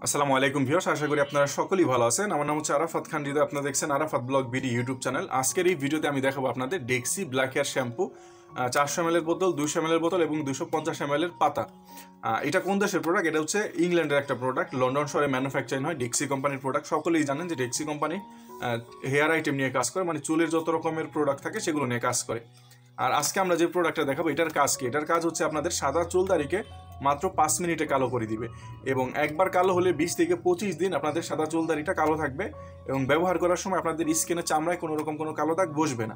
আসসালামু আলাইকুম ভিউয়ার্স, আশা করি আপনারা সকলেই ভালো আছেন। আমার নাম হচ্ছে আরাফাত খান হৃদয়। আপনারা দেখছেন Arafat blog BD YouTube channel. আজকের এই ভিডিওতে আমি দেখাবো আপনাদের Dexe black hair shampoo 400 ml এর বোতল, 200 ml এর বোতল এবং 250 ml এর পাতা। এটা কোন দেশের প্রোডাক্ট? এটা হচ্ছে ইংল্যান্ডের একটা প্রোডাক্ট, লন্ডন শহরে ম্যানুফ্যাকচারিং হয়। ডেক্সি কোম্পানির প্রোডাক্ট। সকলেই জানেন যে ডেক্সি কোম্পানি হেয়ার আইটেম নিয়ে কাজ করে, মানে চুলের যত রকমের প্রোডাক্ট থাকে সেগুলো নিয়ে কাজ করে। আর আজকে আমরা যে প্রোডাক্টটা দেখাবো এটার কাজ কি? এটার কাজ হচ্ছে আপনাদের সাদা চুলদারিকে মাত্র 5 মিনিটে কালো করে দিবে, এবং একবার কালো হলে 20 থেকে 25 দিন আপনাদের সাদা চুলদারিটা কালো থাকবে, এবং ব্যবহার করার সময় আপনাদের স্কিনে চামড়ায় কোনো রকম কোনো কালো দাগ বসবে না।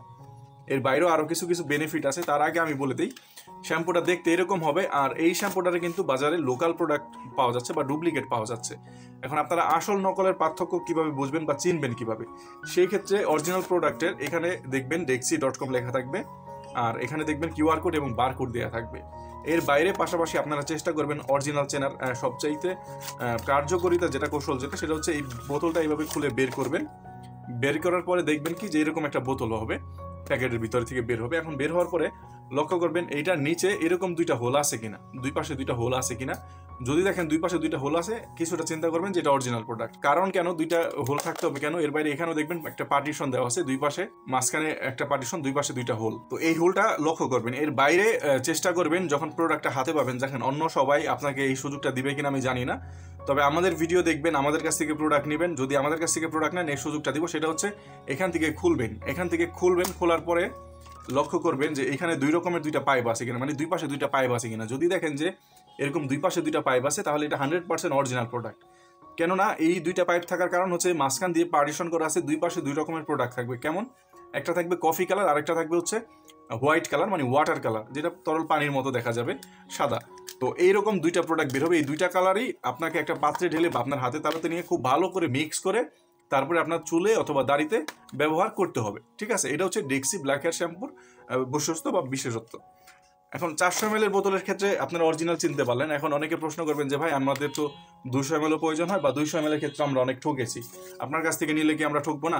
এর বাইরেও আরও কিছু কিছু বেনিফিট আছে। তার আগে আমি বলে দিই, শ্যাম্পুটা দেখতে এরকম হবে, আর এই শ্যাম্পুটারে কিন্তু বাজারে লোকাল প্রোডাক্ট পাওয়া যাচ্ছে বা ডুপ্লিকেট পাওয়া যাচ্ছে। এখন আপনারা আসল নকলের পার্থক্য কিভাবে বুঝবেন বা চিনবেন কিভাবে? সেই ক্ষেত্রে অরিজিনাল প্রোডাক্টের এখানে দেখবেন ডেক্সি.com লেখা থাকবে, আর এখানে দেখবেন কিউআর কোড এবং বারকোড দেওয়া থাকবে। এর বাইরে পাশাপাশি আপনারা চেষ্টা করবেন অরিজিনাল চেনার। সবচাইতে কার্যকরিতা যেটা কৌশল যেটা, সেটা হচ্ছে এই বোতলটা এইভাবে খুলে বের করবেন। বের করার পরে দেখবেন কি যে এরকম একটা বোতল হবে, প্যাকেটের ভিতর থেকে বের হবে। এখন বের হওয়ার পরে লক্ষ্য করবেন এইটার নিচে এরকম দুইটা হোল আছে কিনা, দুই পাশে দুইটা হোল আছে কিনা। যদি দেখেন দুই পাশে দুইটা হোল আছে, কিছুটা চিন্তা করবেন যে এটা অরিজিনাল প্রোডাক্ট। কারণ কেন দুইটা হোল থাকতে হবে কেন? এর বাইরে এখানেও দেখবেন একটা পার্টিশন দেওয়া আছে, দুই পাশে মাঝখানে একটা পার্টিশন, দুই পাশে দুইটা হোল। তো এই হোলটা লক্ষ্য করবেন। এর বাইরে চেষ্টা করবেন যখন প্রোডাক্টটা হাতে পাবেন, দেখেন অন্য সবাই আপনাকে এই সুযোগটা দিবে কিনা আমি জানি না, তবে আমাদের ভিডিও দেখবেন, আমাদের কাছ থেকে প্রোডাক্ট নেবেন। যদি আমাদের কাছ থেকে প্রোডাক্ট নেন, এই সুযোগটা দিব। সেটা হচ্ছে এখান থেকে খুলবেন, খোলার পরে লক্ষ্য করবেন যে এখানে দুই রকমের দুইটা পাইপ আছে কিনা, মানে দুই পাশে দুইটা পাইপ আছে কিনা। যদি দেখেন যে এরকম দুই পাশে দুইটা পাইপ আছে, তাহলে এটা 100% অরিজিনাল প্রোডাক্ট। কেননা এই দুইটা পাইপ থাকার কারণ হচ্ছে মাঝখান দিয়ে পার্টিশন করা আছে, দুই পাশে দুই রকমের প্রোডাক্ট থাকবে। কেমন? একটা থাকবে কফি কালার, আরেকটা থাকবে হচ্ছে হোয়াইট কালার, মানে ওয়াটার কালার, যেটা তরল পানির মতো দেখা যাবে, সাদা। তো এইরকম দুইটা প্রোডাক্ট বের হবে। এই দুইটা কালারই আপনাকে একটা পাত্রে ঢেলে বা আপনার হাতে তালুতে নিয়ে খুব ভালো করে মিক্স করে তারপরে আপনার চুলে অথবা দাড়িতে ব্যবহার করতে হবে। ঠিক আছে? এটা হচ্ছে ডেক্সি ব্ল্যাক হেয়ার শ্যাম্পুর বৈশিষ্ট্য বা বিশেষত্ব। এখন 400 ml বোতলের ক্ষেত্রে আপনারা অরিজিনাল চিনতে পারলেন। এখন অনেকে প্রশ্ন করবেন যে ভাই, আমাদের তো 200 ml প্রয়োজন হয়, বা 200 ml এর ক্ষেত্রে আমরা অনেক ঠকেছি, আপনার কাছ থেকে নিলে কি আমরা ঠকবো না?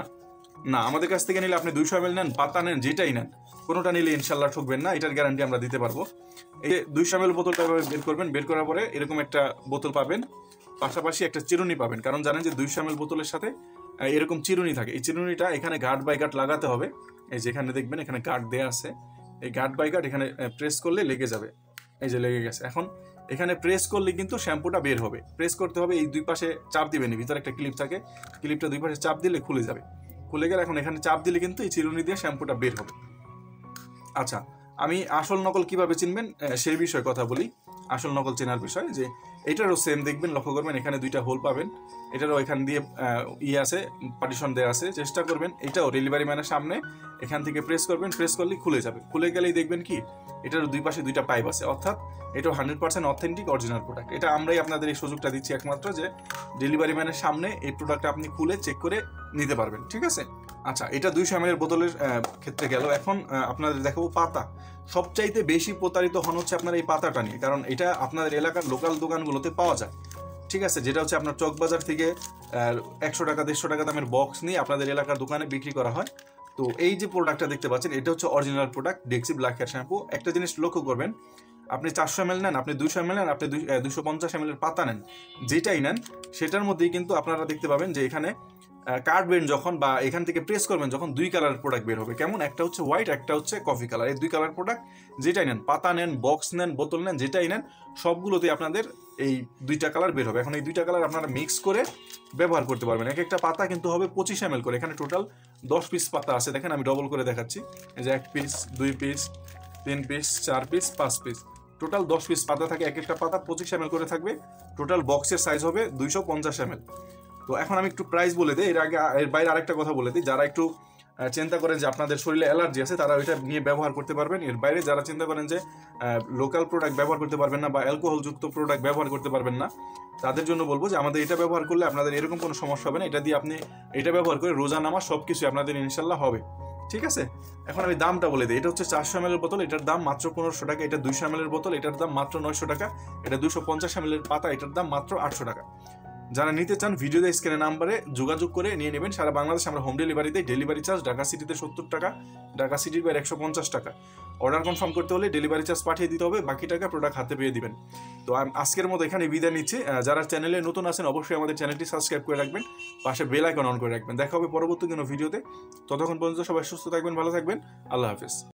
না, আমাদের কাছ থেকে নিলে আপনি 200 ml নেন, পাতা নেন, যেটাই নেন, কোনোটা নিলে ইনশাল্লাহ ঠকবেন না, এটার গ্যারান্টি আমরা দিতে পারবো। এই 200 ml বোতলটা বের করবেন, বের করার পরে এরকম একটা বোতল পাবেন, পাশাপাশি একটা চিরুনি পাবেন। কারণ জানেন যে 200 ml বোতলের সাথে এরকম চিরুনি থাকে। এই চিরুনিটা এখানে গার্ড বাই গার্ড লাগাতে হবে। এই যেখানে দেখবেন এখানে গার্ড দেওয়া আছে, এই গার্ড বাই গার্ড এখানে প্রেস করলে লেগে যাবে। এই যে লেগে গেছে। এখন এখানে প্রেস করলে কিন্তু শ্যাম্পুটা বের হবে। প্রেস করতে হবে, এই দুই পাশে চাপ দিবেন, ভিতরে একটা ক্লিপ থাকে, ক্লিপটা দুই পাশে চাপ দিলে খুলে যাবে। খুলে গেলে এখন এখানে চাপ দিলে কিন্তু এই চিরুনি দিয়ে শ্যাম্পুটা বের হবে। আচ্ছা, আমি আসল নকল কিভাবে চিনবেন সেই বিষয়ে কথা বলি। আসল নকল চেনার বিষয় যে এটারও সেম দেখবেন, লক্ষ্য করবেন এখানে দুইটা হোল পাবেন, এটারও এখান দিয়ে আছে, পার্টিশন দেওয়া আছে। চেষ্টা করবেন এটাও ডেলিভারি ম্যানের সামনে এখান থেকে প্রেস করবেন, প্রেস করলেই খুলে যাবে। খুলে গেলেই দেখবেন কি এটারও দুই পাশে দুইটা পাইপ আছে, অর্থাৎ এটাও 100% অথেন্টিক অরিজিনাল প্রোডাক্ট। এটা আমরাই আপনাদের এই সুযোগটা দিচ্ছি একমাত্র, যে ডেলিভারি ম্যানের সামনে এই প্রোডাক্টটা আপনি খুলে চেক করে নিতে পারবেন। ঠিক আছে? আচ্ছা, এটা 200 ml বোতলের ক্ষেত্রে গেল। এখন আপনাদের দেখাবো পাতা। সবচাইতে বেশি প্রতারিত হন হচ্ছে আপনার এই পাতাটা নিয়ে, কারণ এটা আপনাদের এলাকার লোকাল দোকানগুলোতে পাওয়া যায়। ঠিক আছে? যেটা হচ্ছে আপনার চকবাজার থেকে 100 টাকা 150 টাকা দামের বক্স নিয়ে আপনাদের এলাকার দোকানে বিক্রি করা হয়। তো এই যে প্রোডাক্টটা দেখতে পাচ্ছেন, এটা হচ্ছে original product Dexe black hair shampoo. একটা জিনিস লক্ষ্য করবেন, আপনি 400 ml নেন, আপনি 200 ml নেন, আপনি 250 ml এর পাতা নেন, যেটাই নেন সেটার মধ্যেই কিন্তু আপনারা দেখতে পাবেন যে এখানে কাটবেন যখন, বা এখান থেকে প্রেস করবেন যখন, দুই কালারের প্রোডাক্ট বের হবে। কেমন? একটা হচ্ছে হোয়াইট, একটা হচ্ছে কফি কালার। এই দুই কালার প্রোডাক্ট যেটাই নেন, পাতা নেন, বক্স নেন, বোতল নেন, যেটাই নেন, সবগুলোতে আপনাদের এই দুইটা কালার বের হবে। এখন এই দুইটা কালার আপনারা মিক্স করে ব্যবহার করতে পারবেন। এক একটা পাতা কিন্তু হবে 25 ml করে। এখানে টোটাল 10 পিস পাতা আছে। দেখেন আমি ডবল করে দেখাচ্ছি। এই যে 1 piece, 2 piece, 3 piece, 4 piece, 5 piece, total 10 piece পাতা থাকে। এক একটা পাতা 25 ml করে থাকবে। টোটাল বক্সের সাইজ হবে 250 ml। তো এখন আমি একটু প্রাইস বলে দিই, এর বাইরে আরেকটা কথা বলে দিই। যারা একটু চিন্তা করেন যে আপনাদের শরীরে অ্যালার্জি আছে, তারা ওইটা নিয়ে ব্যবহার করতে পারবেন। এর বাইরে যারা চিন্তা করেন যে লোকাল প্রোডাক্ট ব্যবহার করতে পারবেন না, বা অ্যালকোহলযুক্ত প্রোডাক্ট ব্যবহার করতে পারবেন না, তাদের জন্য বলবো যে আমাদের এটা ব্যবহার করলে আপনাদের এরকম কোনো সমস্যা হবে না। এটা দিয়ে আপনি এটা ব্যবহার করে রোজা নামাজ সব কিছু আপনাদের ইনশাল্লাহ হবে। ঠিক আছে? এখন আমি দামটা বলে দিই। এটা হচ্ছে 400 ml এর বোতল, এটার দাম মাত্র 1500 টাকা। এটা 200 ml এর বোতল, এটার দাম মাত্র 900 টাকা। এটা 250 ml এর পাতা, এটার দাম মাত্র 800 টাকা। যারা নিতে চান ভিডিওতে স্ক্রিনে নাম্বারে যোগাযোগ করে নিয়ে নেবেন। সারা বাংলাদেশে আমরা হোম ডেলিভারিতে, ডেলিভারি চার্জ ঢাকা সিটিতে 70 টাকা, ঢাকা সিটির বাইরে 150 টাকা। অর্ডার কনফার্ম করতে হলে ডেলিভারি চার্জ পাঠিয়ে দিতে হবে, বাকি টাকা প্রোডাক্ট হাতে পেয়ে দিবেন। তো আজকের মতো এখানে বিদায় নিচ্ছি। যারা চ্যানেলে নতুন আছেন অবশ্যই আমাদের চ্যানেলটি সাবস্ক্রাইব করে রাখবেন, পাশে বেল আইকন অন করে রাখবেন। দেখা হবে পরবর্তী কোনো ভিডিওতে। ততক্ষণ পর্যন্ত সবাই সুস্থ থাকবেন, ভালো থাকবেন। আল্লাহ হাফেজ।